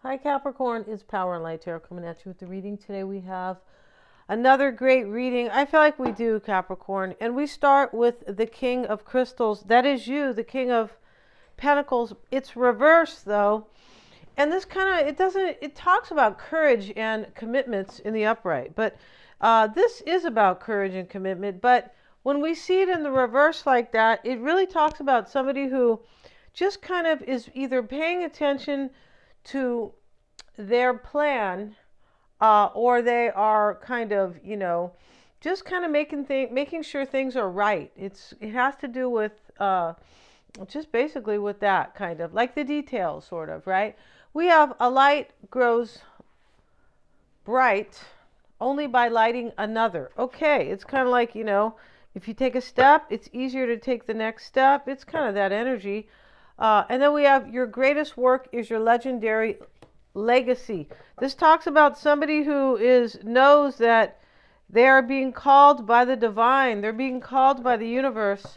Hi Capricorn, it's Power and Light Tarot coming at you with the reading. Today we have another great reading. I feel like we do, Capricorn. And we start with the King of Crystals. That is you, the King of Pentacles. It's reversed though. And this it talks about courage and commitments in the upright. But this is about courage and commitment. But when we see it in the reverse like that, it really talks about somebody who just kind of is either paying attention to their plan, or they are kind of, just kind of making sure things are right. It has to do with just basically with that kind of like the details, sort of, right? We have a light grows bright only by lighting another. Okay, it's kind of like, if you take a step, it's easier to take the next step. It's kind of that energy. And then we have your greatest work is your legendary legacy. This talks about somebody who knows that they are being called by the divine. They're being called by the universe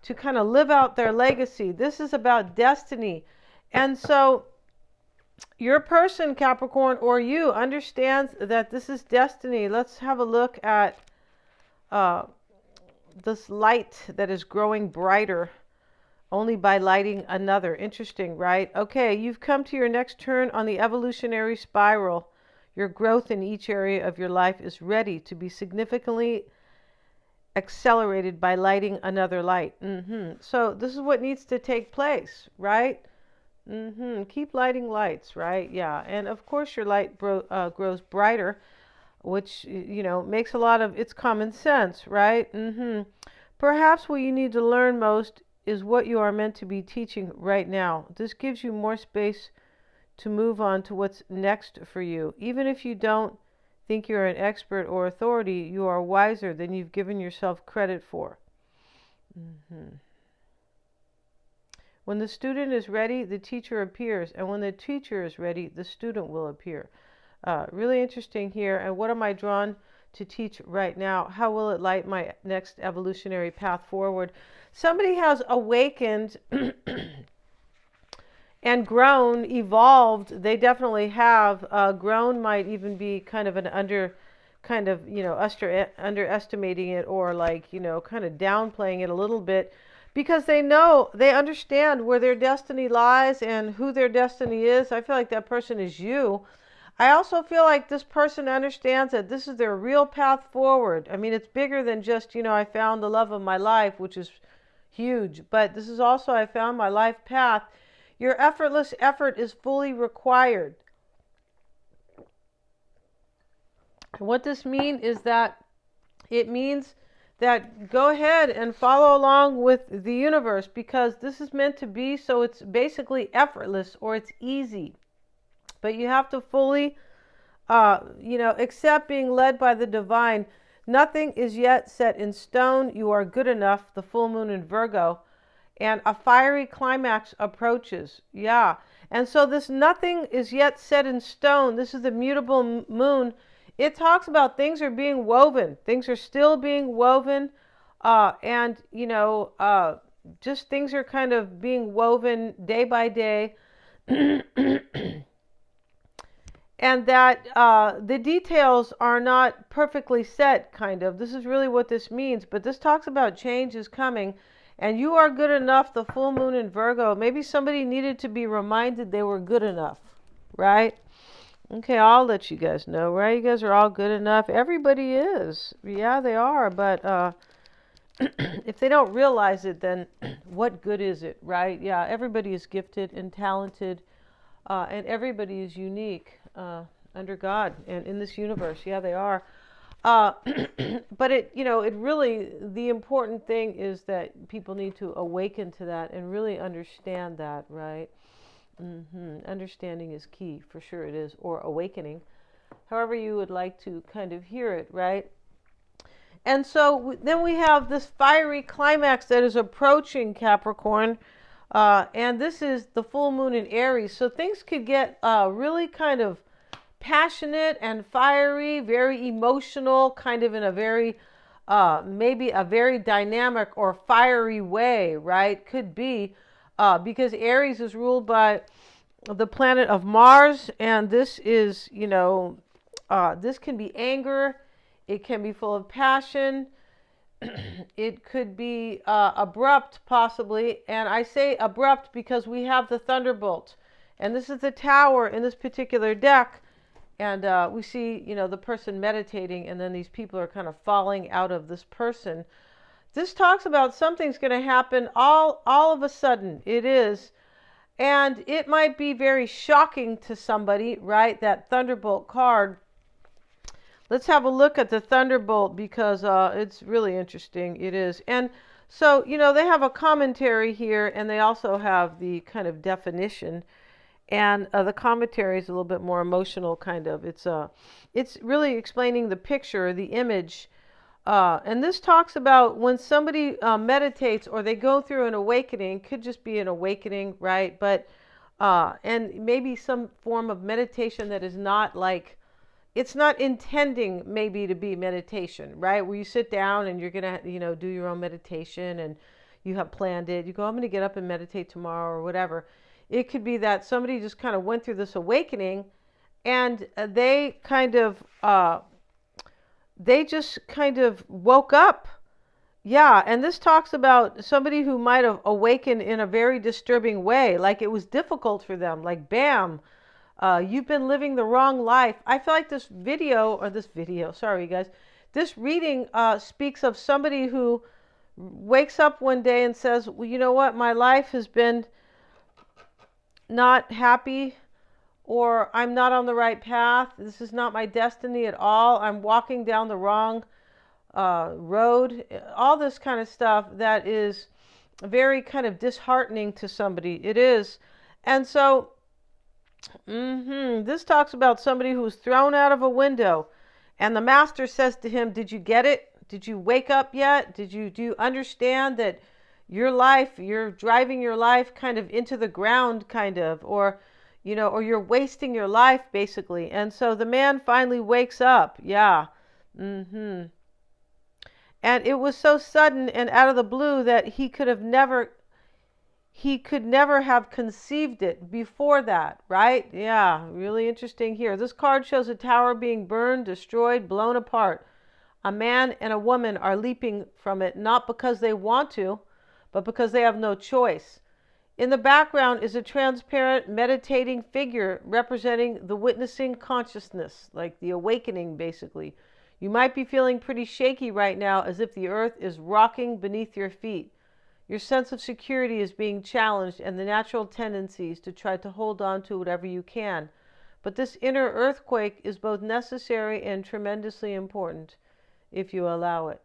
to kind of live out their legacy. This is about destiny. And so your person, Capricorn, or you understands that this is destiny. Let's have a look at this light that is growing brighter only by lighting another. Interesting, right? Okay, you've come to your next turn on the evolutionary spiral. Your growth in each area of your life is ready to be significantly accelerated by lighting another light. So this is what needs to take place, right? Keep lighting lights, right? Yeah, and of course your light grows brighter, which, makes a lot of, it's common sense, right? Perhaps what you need to learn most is what you are meant to be teaching right now. This gives you more space to move on to what's next for you. Even if you don't think you're an expert or authority, you are wiser than you've given yourself credit for. When the student is ready, the teacher appears. And when the teacher is ready, the student will appear. Really interesting here. And what am I drawn to teach right now? How will it light my next evolutionary path forward? Somebody has awakened and grown, evolved. They definitely have. Grown might even be kind of underestimating it, or like, kind of downplaying it a little bit, because they understand where their destiny lies and who their destiny is. I feel like that person is you. I also feel like this person understands that this is their real path forward. I mean, it's bigger than just, I found the love of my life, which is huge. But this is also, I found my life path. Your effortless effort is fully required. And what this means is that it means that go ahead and follow along with the universe, because this is meant to be, so it's basically effortless, or it's easy. But you have to fully, accept being led by the divine. Nothing is yet set in stone. You are good enough. The full moon in Virgo. And a fiery climax approaches. Yeah. And so this nothing is yet set in stone. This is the mutable moon. It talks about things are being woven. Things are still being woven. Just things are kind of being woven day by day. And that the details are not perfectly set, kind of. This is really what this means. But this talks about change is coming. And you are good enough, the full moon in Virgo. Maybe somebody needed to be reminded they were good enough, right? Okay, I'll let you guys know, right? You guys are all good enough. Everybody is. Yeah, they are. But if they don't realize it, then what good is it, right? Yeah, everybody is gifted and talented. And everybody is unique under God and in this universe. Yeah, they are. But it really, the important thing is that people need to awaken to that and really understand that, right? Understanding is key, for sure it is, or awakening, however you would like to kind of hear it, right? And so then we have this fiery climax that is approaching, Capricorn. And this is the full moon in Aries. So things could get really kind of passionate and fiery, very emotional, kind of in a very, maybe a very dynamic or fiery way, right? Could be, because Aries is ruled by the planet of Mars, and this is, this can be anger, it can be full of passion, it could be abrupt, possibly. And I say abrupt because we have the thunderbolt, and this is the tower in this particular deck. And we see, the person meditating, and then these people are kind of falling out of this person. This talks about something's going to happen all of a sudden. It is. And it might be very shocking to somebody, right? That Thunderbolt card. Let's have a look at the Thunderbolt because it's really interesting. It is. And so, they have a commentary here, and they also have the kind of definition. And the commentary is a little bit more emotional, kind of. It's really explaining the picture, the image. And this talks about when somebody meditates or they go through an awakening. Could just be an awakening, right? But and maybe some form of meditation that is not like, it's not intending maybe to be meditation, right? Where you sit down and you're gonna, do your own meditation, and you have planned it. You go, I'm gonna get up and meditate tomorrow or whatever. It could be that somebody just kind of went through this awakening, and they just kind of woke up. Yeah, and this talks about somebody who might have awakened in a very disturbing way, like it was difficult for them, like bam, you've been living the wrong life. I feel like this video, sorry guys, this reading speaks of somebody who wakes up one day and says, well, you know what, my life has been not happy, or I'm not on the right path. This is not my destiny at all. I'm walking down the wrong road. All this kind of stuff that is very kind of disheartening to somebody. It is. And so this talks about somebody who was thrown out of a window, and the master says to him, did you get it? Did you wake up yet? Do you understand that your life, you're driving your life kind of into the ground, kind of, or you're wasting your life, basically. And so the man finally wakes up. Yeah. And it was so sudden and out of the blue that he could never have conceived it before that, right? Yeah, really interesting here. This card shows a tower being burned, destroyed, blown apart. A man and a woman are leaping from it, not because they want to, but because they have no choice. In the background is a transparent meditating figure representing the witnessing consciousness, like the awakening, basically. You might be feeling pretty shaky right now, as if the earth is rocking beneath your feet. Your sense of security is being challenged, and the natural tendencies to try to hold on to whatever you can. But this inner earthquake is both necessary and tremendously important, if you allow it.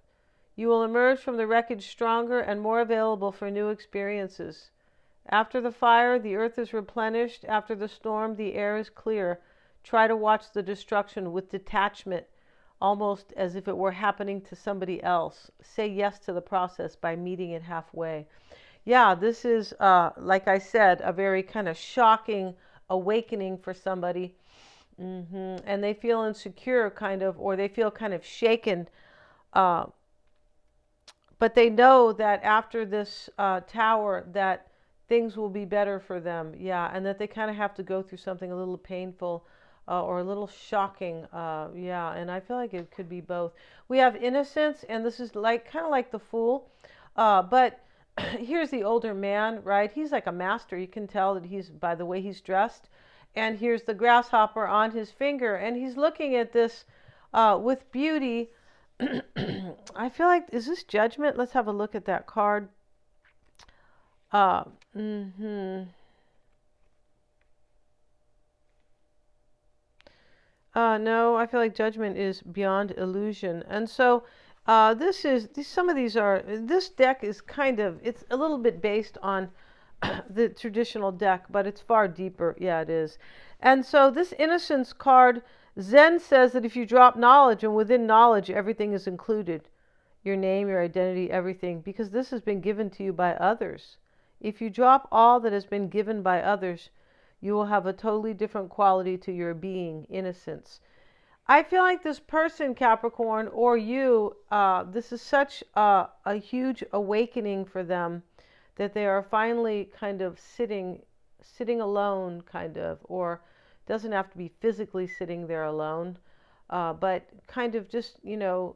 You will emerge from the wreckage stronger and more available for new experiences. After the fire, the earth is replenished. After the storm, the air is clear. Try to watch the destruction with detachment, almost as if it were happening to somebody else. Say yes to the process by meeting it halfway. Yeah, this is, like I said, a very kind of shocking awakening for somebody. And they feel insecure, kind of, or they feel kind of shaken. But they know that after this tower, that things will be better for them. Yeah, and that they kind of have to go through something a little painful or a little shocking. Yeah, and I feel like it could be both. We have innocence, and this is like kind of like the Fool. But here's the older man, right? He's like a master. You can tell that he's by the way he's dressed. And here's the grasshopper on his finger, and he's looking at this with beauty. I feel like, is this judgment? Let's have a look at that card. No, I feel like judgment is beyond illusion. And so some of these are, this deck is kind of, it's a little bit based on the traditional deck, but it's far deeper. Yeah, it is. And so this innocence card, Zen says that if you drop knowledge, and within knowledge, everything is included. Your name, your identity, everything, because this has been given to you by others. If you drop all that has been given by others, you will have a totally different quality to your being, innocence. I feel like this person, Capricorn, or you, this is such a huge awakening for them that they are finally kind of sitting sitting alone, kind of, or doesn't have to be physically sitting there alone, but kind of just,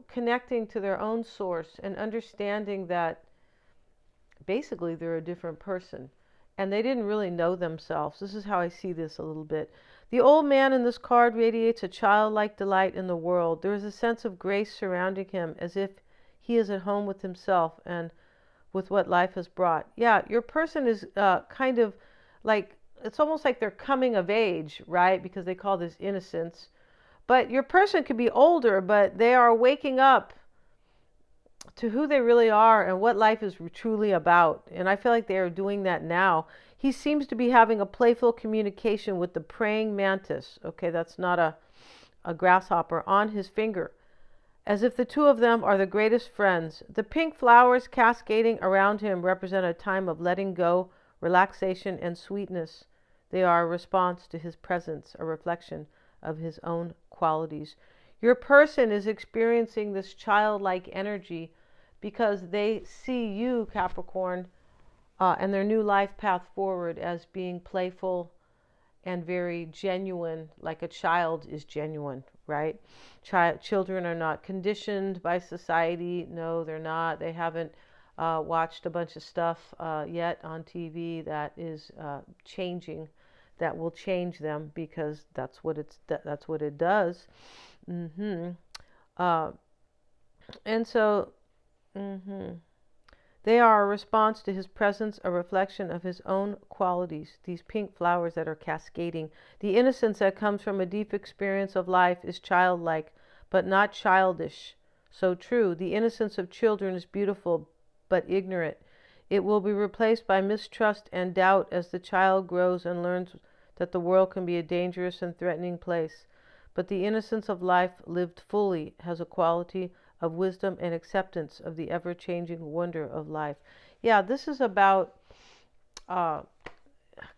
connecting to their own source and understanding that basically they're a different person and they didn't really know themselves. This is how I see this a little bit. The old man in this card radiates a childlike delight in the world. There is a sense of grace surrounding him, as if he is at home with himself and with what life has brought. Yeah, your person is kind of like, it's almost like they're coming of age, right? Because they call this innocence. But your person could be older, but they are waking up to who they really are and what life is truly about. And I feel like they are doing that now. He seems to be having a playful communication with the praying mantis. Okay, that's not a grasshopper, on his finger, as if the two of them are the greatest friends. The pink flowers cascading around him represent a time of letting go, relaxation, and sweetness. They are a response to his presence, a reflection of his own qualities. Your person is experiencing this childlike energy because they see you, Capricorn, and their new life path forward as being playful and very genuine, like a child is genuine, right? Children are not conditioned by society. No, they're not. They haven't watched a bunch of stuff yet on TV that is changing, that will change them, because that's what it does. And so they are a response to his presence, a reflection of his own qualities. These pink flowers that are cascading. The innocence that comes from a deep experience of life is childlike, but not childish. So true. The innocence of children is beautiful, but ignorant. It will be replaced by mistrust and doubt as the child grows and learns that the world can be a dangerous and threatening place. But the innocence of life lived fully has a quality of wisdom and acceptance of the ever-changing wonder of life. Yeah, this is about, God,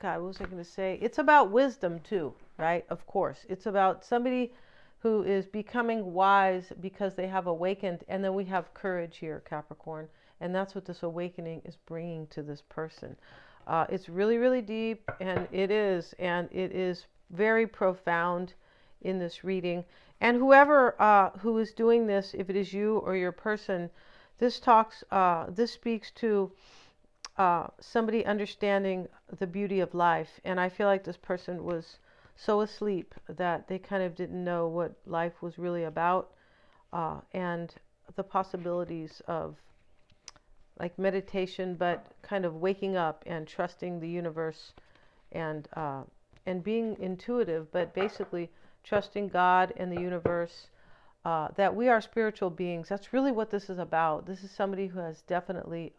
what was I going to say? It's about wisdom too, right? Of course. It's about somebody who is becoming wise because they have awakened. And then we have courage here, Capricorn. And that's what this awakening is bringing to this person. It's really, really deep, and it is very profound in this reading. And whoever who is doing this, if it is you or your person, this speaks to somebody understanding the beauty of life. And I feel like this person was so asleep that they kind of didn't know what life was really about, and the possibilities of like meditation, but kind of waking up and trusting the universe, and being intuitive, but basically trusting God and the universe, that we are spiritual beings. That's really what this is about. This is somebody who has definitely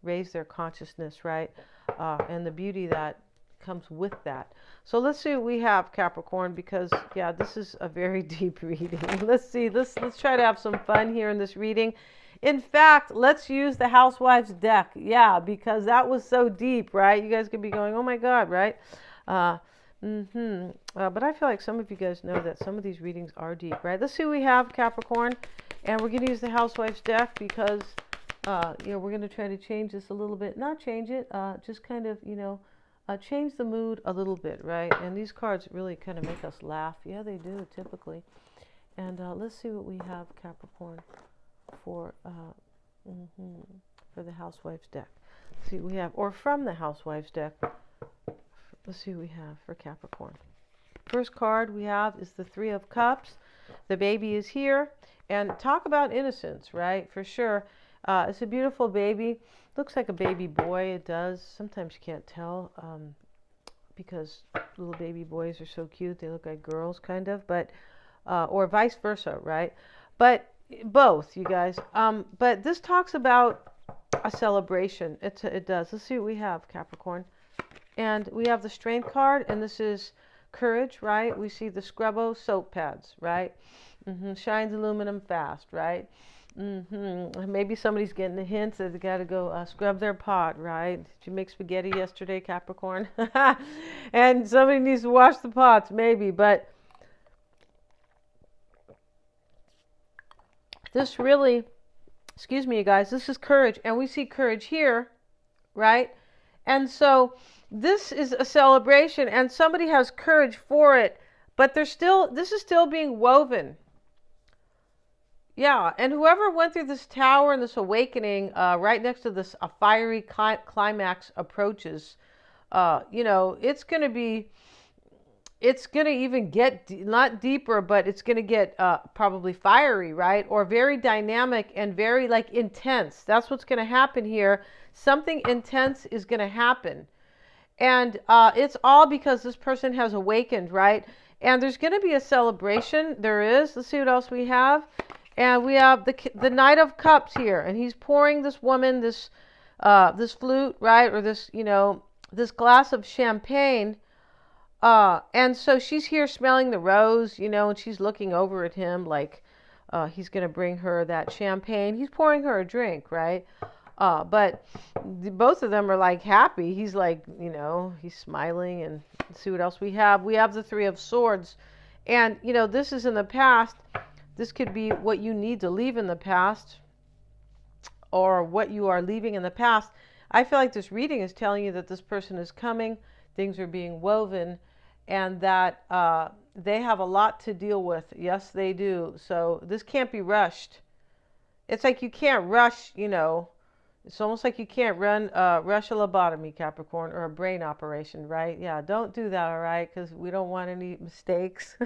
raised their consciousness, right? And the beauty that comes with that. So let's see what we have, Capricorn, because yeah, this is a very deep reading. Let's see. Let's try to have some fun here in this reading. In fact, let's use the Housewife's deck. Yeah, because that was so deep, right? You guys could be going, oh my God, right? But I feel like some of you guys know that some of these readings are deep, right? Let's see what we have, Capricorn. And we're going to use the Housewife's deck because, we're going to try to change this a little bit. Not change it, just kind of, change the mood a little bit, right? And these cards really kind of make us laugh. Yeah, they do, typically. And let's see what we have, Capricorn, for the Housewife's deck. Let's see what we have, or from the Housewife's deck. Let's see what we have for Capricorn. First card we have is the Three of Cups. The baby is here. And talk about innocence, right? For sure. It's a beautiful baby. Looks like a baby boy. It does. Sometimes you can't tell because little baby boys are so cute. They look like girls, kind of. But or vice versa, right? But both, you guys. But this talks about a celebration. It does. Let's see what we have, Capricorn. And we have the Strength card, and this is courage, right? We see the Scrubbo soap pads, right? Shines aluminum fast, right? Maybe somebody's getting the hint that they got to go scrub their pot, right? Did you make spaghetti yesterday, Capricorn? And somebody needs to wash the pots, maybe. But this really, excuse me, you guys, this is courage. And we see courage here, right? And so this is a celebration and somebody has courage for it, but this is still being woven. Yeah, and whoever went through this tower and this awakening, right next to this a fiery climax approaches, it's going to be, it's going to even get not deeper, but it's going to get probably fiery, right? Or very dynamic and very like intense. That's what's going to happen here. Something intense is going to happen. And it's all because this person has awakened, right? And there's going to be a celebration. There is. Let's see what else we have. And we have the Knight of Cups here, and he's pouring this woman this flute, right, or this glass of champagne. And so she's here smelling the rose, and she's looking over at him like he's going to bring her that champagne. He's pouring her a drink, right? But both of them are like happy. He's like, he's smiling. And let's see what else we have. We have the Three of Swords. And, this is in the past. This could be what you need to leave in the past or what you are leaving in the past. I feel like this reading is telling you that this person is coming, things are being woven, and that they have a lot to deal with. Yes, they do. So this can't be rushed. It's like you can't rush, It's almost like you can't rush a lobotomy, Capricorn, or a brain operation, right? Yeah, don't do that, all right? Because we don't want any mistakes. For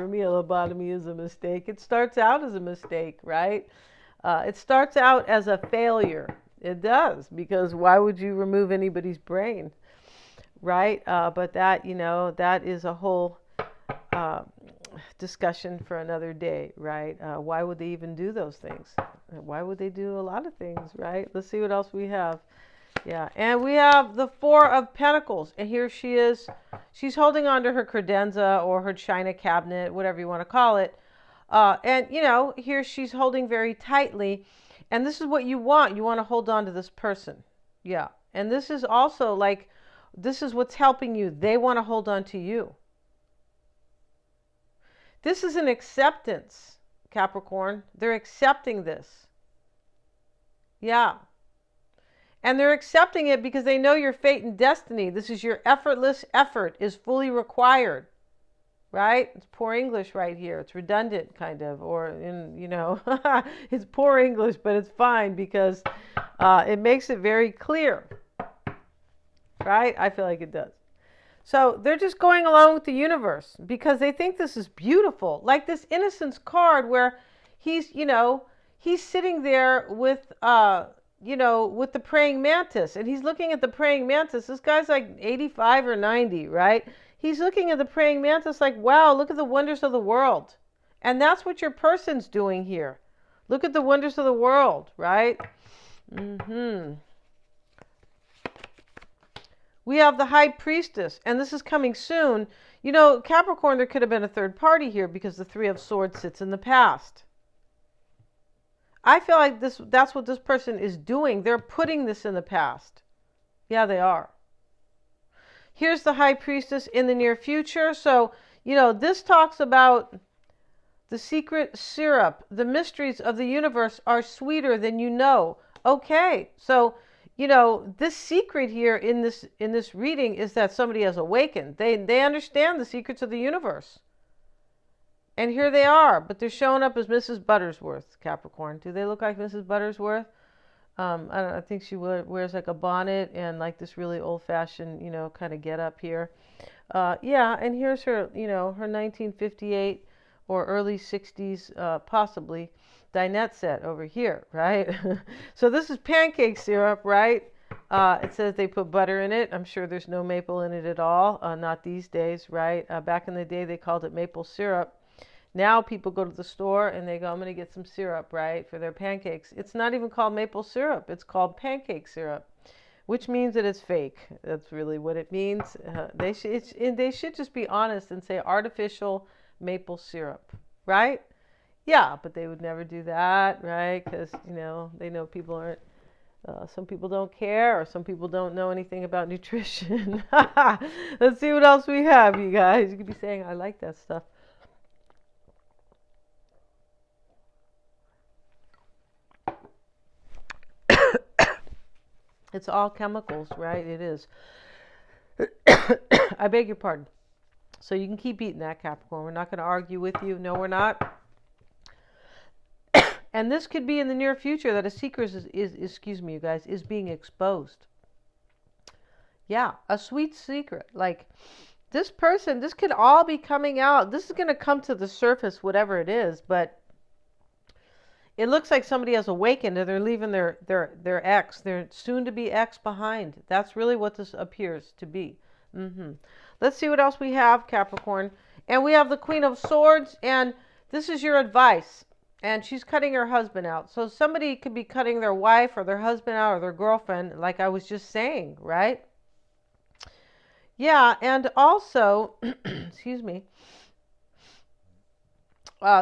me, a lobotomy is a mistake. It starts out as a mistake, right? It starts out as a failure. It does, because why would you remove anybody's brain, right? But that, that is a whole discussion for another day, right? Why would they even do those things? Why would they do a lot of things, right? Let's see what else we have. Yeah, and we have the Four of Pentacles, and here she is. She's holding on to her credenza or her china cabinet, whatever you want to call it. And, here she's holding very tightly. And this is what you want. You want to hold on to this person. Yeah. And this is also like, this is what's helping you. They want to hold on to you. This is an acceptance, Capricorn. They're accepting this. Yeah. And they're accepting it because they know your fate and destiny. This is your effortless effort is fully required. Right? It's poor English right here. It's redundant, kind of. Or, it's poor English, but it's fine because it makes it very clear. Right? I feel like it does. So they're just going along with the universe because they think this is beautiful. Like this innocence card where he's sitting there with, with the praying mantis, and he's looking at the praying mantis. This guy's like 85 or 90, right? He's looking at the praying mantis like, wow, look at the wonders of the world. And that's what your person's doing here. Look at the wonders of the world, right? We have the High Priestess, and this is coming soon. Capricorn, there could have been a third party here because the Three of Swords sits in the past. I feel like that's what this person is doing. They're putting this in the past. Yeah, they are. Here's the High Priestess in the near future. So, this talks about the secret syrup. The mysteries of the universe are sweeter than you know. Okay, so this secret here in this reading is that somebody has awakened. They understand the secrets of the universe. And here they are, but they're showing up as Mrs. Buttersworth, Capricorn. Do they look like Mrs. Buttersworth? I don't know, I think she wears like a bonnet and like this really old-fashioned, kind of get up here. Yeah, and here's her, her 1958 or early 60s, possibly, dinette set over here, right? So this is pancake syrup, right? It says they put butter in it. I'm sure there's no maple in it at all. Not these days, right? Back in the day, they called it maple syrup. Now people go to the store and they go, I'm going to get some syrup, right, for their pancakes. It's not even called maple syrup. It's called pancake syrup, which means that it's fake. That's really what it means. They should just be honest and say artificial maple syrup, right? Yeah, but they would never do that, right? Because, they know people aren't, some people don't care, or some people don't know anything about nutrition. Let's see what else we have, you guys. You could be saying, I like that stuff. It's all chemicals, right? It is. I beg your pardon. So you can keep eating that, Capricorn. We're not going to argue with you. No, we're not. And this could be in the near future that a secret is excuse me, you guys, is being exposed. Yeah, a sweet secret. Like this person, this could all be coming out. This is going to come to the surface, whatever it is. But it looks like somebody has awakened and they're leaving their ex, their soon-to-be ex behind. That's really what this appears to be. Let's see what else we have, Capricorn. And we have the Queen of Swords, and this is your advice. And she's cutting her husband out. So somebody could be cutting their wife or their husband out or their girlfriend, like I was just saying, right? Yeah, and also, excuse me,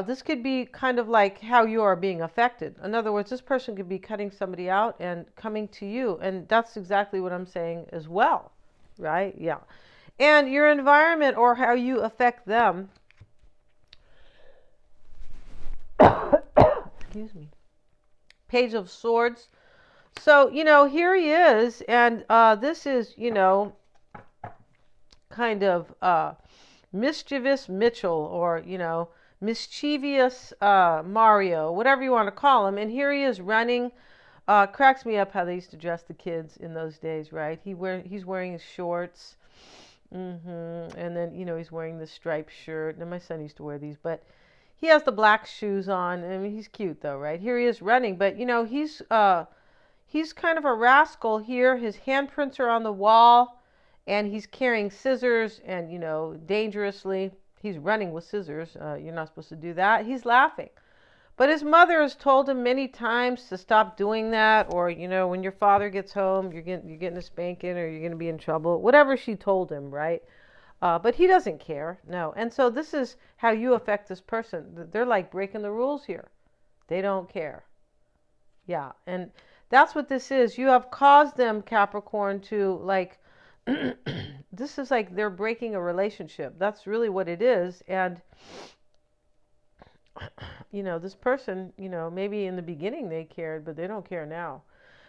this could be kind of like how you are being affected. In other words, this person could be cutting somebody out and coming to you. And that's exactly what I'm saying as well, right? Yeah. And your environment or how you affect them. Excuse me. Page of Swords. So, here he is. And this is, kind of mischievous Mitchell or, mischievous Mario, whatever you want to call him. And here he is running. Cracks me up how they used to dress the kids in those days, right? He's wearing his shorts. And then, he's wearing this striped shirt. And my son used to wear these, but he has the black shoes on. I mean, he's cute though, right? Here he is running, but he's kind of a rascal here. His handprints are on the wall, and he's carrying scissors and, dangerously. He's running with scissors. You're not supposed to do that. He's laughing. But his mother has told him many times to stop doing that, or, when your father gets home, you're getting a spanking or you're going to be in trouble. Whatever she told him, right? But he doesn't care. No. And so this is how you affect this person. They're like breaking the rules here. They don't care. Yeah. And that's what this is. You have caused them, Capricorn, to like, this is like they're breaking a relationship. That's really what it is. And, this person, maybe in the beginning they cared, but they don't care now.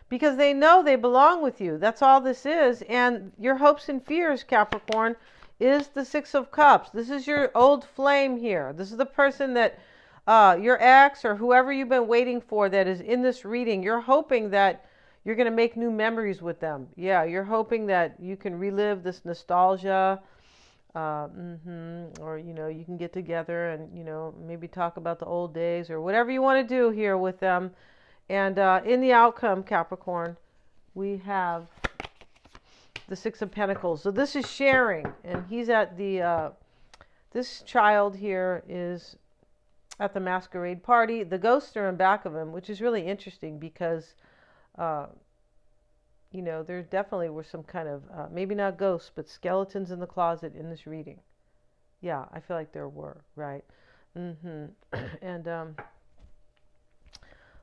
Because they know they belong with you. That's all this is. And your hopes and fears, Capricorn, is the Six of Cups. This is your old flame here. This is the person that your ex or whoever you've been waiting for that is in this reading. You're hoping that you're going to make new memories with them. Yeah, you're hoping that you can relive this nostalgia. Or, you can get together and, maybe talk about the old days or whatever you want to do here with them. And in the outcome, Capricorn, we have the Six of Pentacles. So this is sharing, and he's at the, this child here is at the masquerade party. The ghosts are in back of him, which is really interesting because, there definitely were some kind of, maybe not ghosts, but skeletons in the closet in this reading. Yeah, I feel like there were, right? And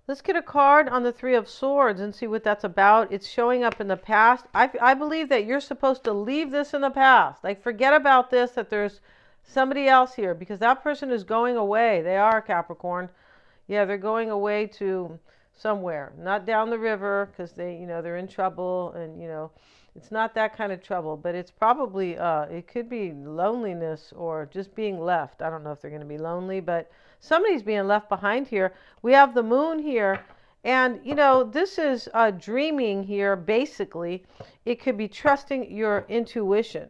let's get a card on the Three of Swords and see what that's about. It's showing up in the past. I believe that you're supposed to leave this in the past. Like, forget about this, that there's somebody else here, because that person is going away. They are, Capricorn. Yeah, they're going away to somewhere, not down the river, because they're in trouble, and it's not that kind of trouble, but it's probably it could be loneliness or just being left. I don't know if they're going to be lonely, but somebody's being left behind here. We have the moon here, and this is dreaming here. Basically, it could be trusting your intuition.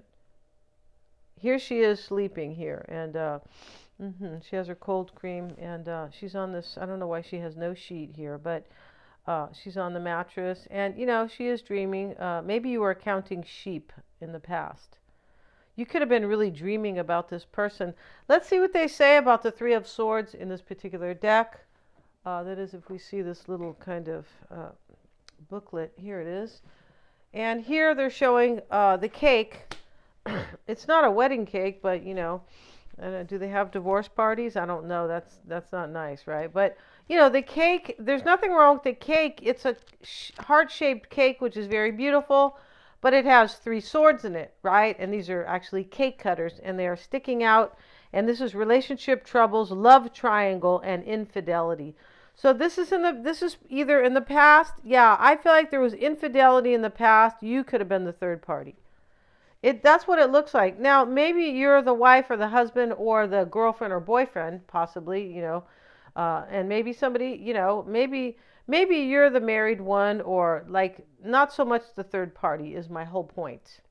Here she is sleeping here, and she has her cold cream, and she's on this, I don't know why she has no sheet here, but she's on the mattress, and she is dreaming. Maybe you were counting sheep in the past. You could have been really dreaming about this person. Let's see what they say about the Three of Swords in this particular deck. That is, if we see this little kind of booklet. Here it is. And here they're showing the cake. It's not a wedding cake, but do they have divorce parties? I don't know. That's not nice, right? But the cake, there's nothing wrong with the cake. It's a heart-shaped cake, which is very beautiful, but it has three swords in it, right? And these are actually cake cutters, and they are sticking out. And this is relationship troubles, love triangle, and infidelity. So this is either in the past. Yeah, I feel like there was infidelity in the past. You could have been the third party. That's what it looks like. Now, maybe you're the wife or the husband or the girlfriend or boyfriend, possibly, and maybe somebody, maybe you're the married one, or like not so much the third party is my whole point.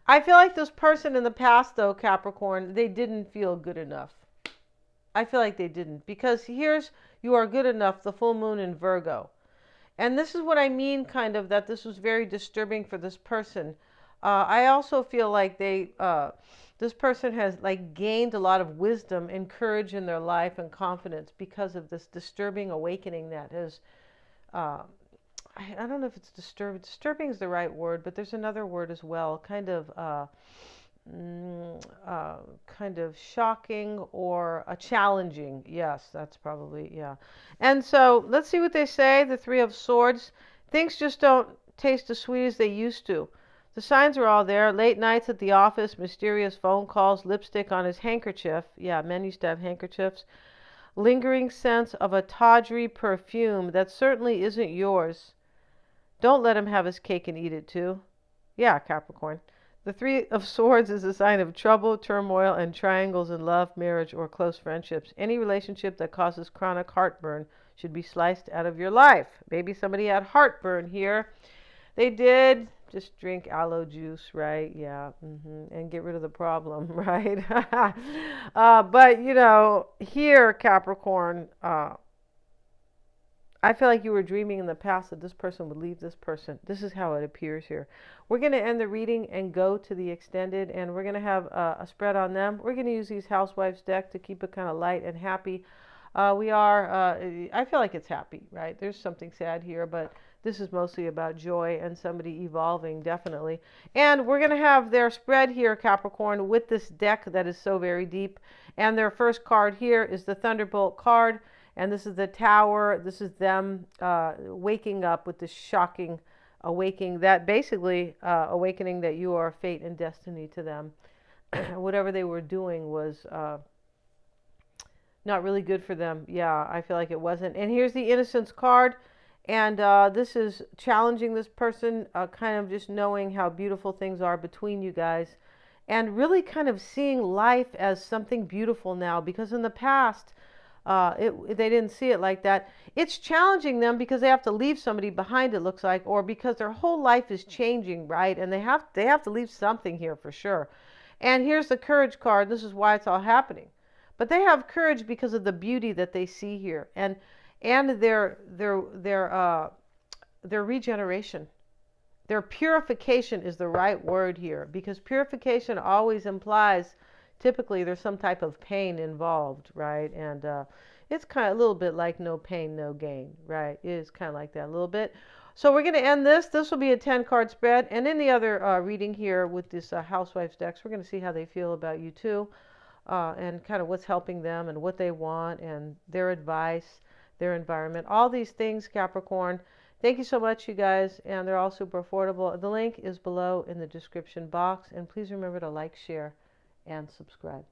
I feel like this person in the past, though, Capricorn, they didn't feel good enough. I feel like they didn't, because here's you are good enough, the full moon in Virgo. And this is what I mean, kind of, that this was very disturbing for this person. I also feel like this person has like gained a lot of wisdom and courage in their life and confidence because of this disturbing awakening that has, uh, I don't know if it's disturbing. Disturbing is the right word, but there's another word as well, kind of shocking or challenging. Yes, that's probably, yeah. And so let's see what they say. The Three of Swords. Things just don't taste as sweet as they used to. The signs are all there. Late nights at the office, mysterious phone calls, lipstick on his handkerchief. Yeah, men used to have handkerchiefs. Lingering sense of a tawdry perfume that certainly isn't yours. Don't let him have his cake and eat it too. Yeah, Capricorn. The Three of Swords is a sign of trouble, turmoil, and triangles in love, marriage, or close friendships. Any relationship that causes chronic heartburn should be sliced out of your life. Maybe somebody had heartburn here. They did. Just drink aloe juice, right? Yeah. And get rid of the problem, right? But, here, Capricorn, I feel like you were dreaming in the past that this person would leave this person. This is how it appears here. We're going to end the reading and go to the extended, and we're going to have a spread on them. We're going to use these Housewives deck to keep it kind of light and happy. I feel like it's happy, right? There's something sad here, but this is mostly about joy and somebody evolving, definitely. And we're going to have their spread here, Capricorn, with this deck that is so very deep. And their first card here is the Thunderbolt card. And this is the Tower. This is them waking up with this shocking awakening that basically awakening that you are fate and destiny to them. Whatever they were doing was not really good for them. Yeah, I feel like it wasn't. And here's the Innocence card. And this is challenging this person, kind of just knowing how beautiful things are between you guys. And really kind of seeing life as something beautiful now. Because in the past, they didn't see it like that. It's challenging them because they have to leave somebody behind, it looks like, or because their whole life is changing, right? And they have to leave something here for sure. And here's the Courage card. This is why it's all happening. But they have courage because of the beauty that they see here, and their regeneration. Their purification is the right word here, because purification always implies typically there's some type of pain involved, right? And it's kind of a little bit like no pain, no gain, right? It is kind of like that a little bit. So we're going to end this. This will be a 10-card spread. And in the other reading here with this Housewives decks, we're going to see how they feel about you too, and kind of what's helping them and what they want and their advice, their environment, all these things, Capricorn. Thank you so much, you guys, and they're all super affordable. The link is below in the description box, and please remember to like, share, and subscribe.